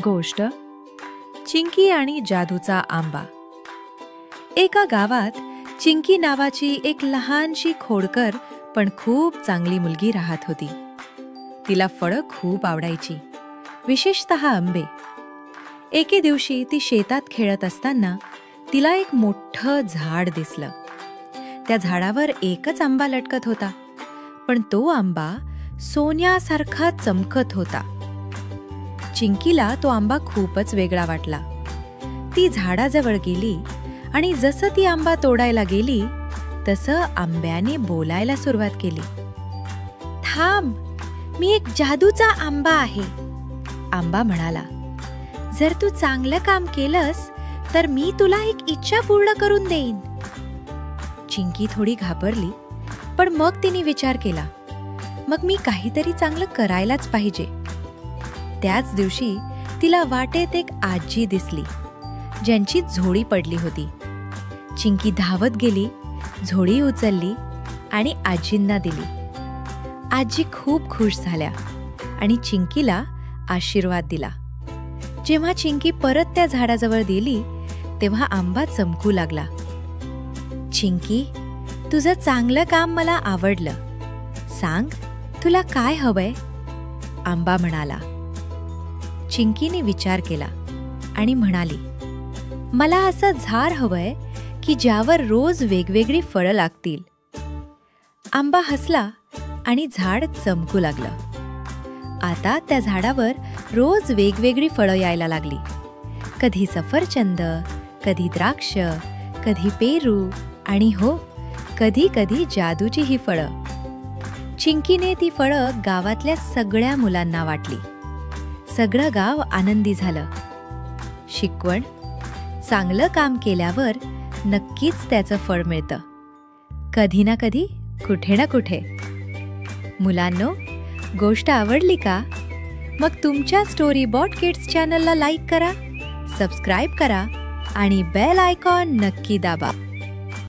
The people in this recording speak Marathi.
गोष्ट चिंकी आणि जादूचा आंबा. एका गावात चिंकी नावाची एक लहानशी खोडकर पण खूप चांगली मुलगी राहत होती. तिला फळं खूप आवडायची, विशेषतः आंबे. एके दिवशी ती शेतात खेळत असताना तिला एक मोठं झाड दिसलं. त्या झाडावर एकच आंबा लटकत होता, पण तो आंबा सोन्यासारखा चमकत होता. चिंकीला तो आंबा खूपच वेगळा वाटला. ती झाडाजवळ गेली आणि जसं ती आंबा तोडायला गेली तसं आंब्याने बोलायला सुरुवात केली. थांब, मी एक जादूचा आंबा आहे. आंबा म्हणाला, जर तू चांगलं काम केलंस तर मी तुला एक इच्छा पूर्ण करून देईन. चिंकी थोडी घाबरली, पण मग तिने विचार केला, मग मी काहीतरी चांगलं करायलाच पाहिजे. त्याच दिवशी तिला वाटेत एक आजी दिसली, ज्यांची झोळी पडली होती. चिंकी धावत गेली, झोळी उचलली आणि आजींना दिली. आजी खूप खुश झाल्या आणि चिंकीला आशीर्वाद दिला. जेव्हा चिंकी परत त्या झाडाजवळ गेली तेव्हा आंबा चमकू लागला. चिंकी, तुझं चांगलं काम मला आवडलं. सांग, तुला काय हवंय? आंबा म्हणाला. चिंकीने विचार केला आणि म्हणाली, मला असं झाड हवंय की ज्यावर रोज वेगवेगळी फळं लागतील. आंबा हसला आणि झाड चमकू लागलं. आता त्या झाडावर रोज वेगवेगळी फळं यायला लागली. कधी सफरचंद, कधी द्राक्ष, कधी पेरू आणि हो, कधी कधी जादूची ही फळं. चिंकीने ती फळं गावातल्या सगळ्या मुलांना वाटली. सगळं गाव आनंदी झालं. शिकवण: चांगलं काम केल्यावर नक्कीच त्याचं फळ मिळतं, कधी ना कधी, कुठे ना कुठे. मुलांनो, गोष्ट आवडली का? मग तुमच्या स्टोरीबॉट किड्स चॅनलला लाईक करा, सबस्क्राईब करा आणि बेल आयकॉन नक्की दाबा.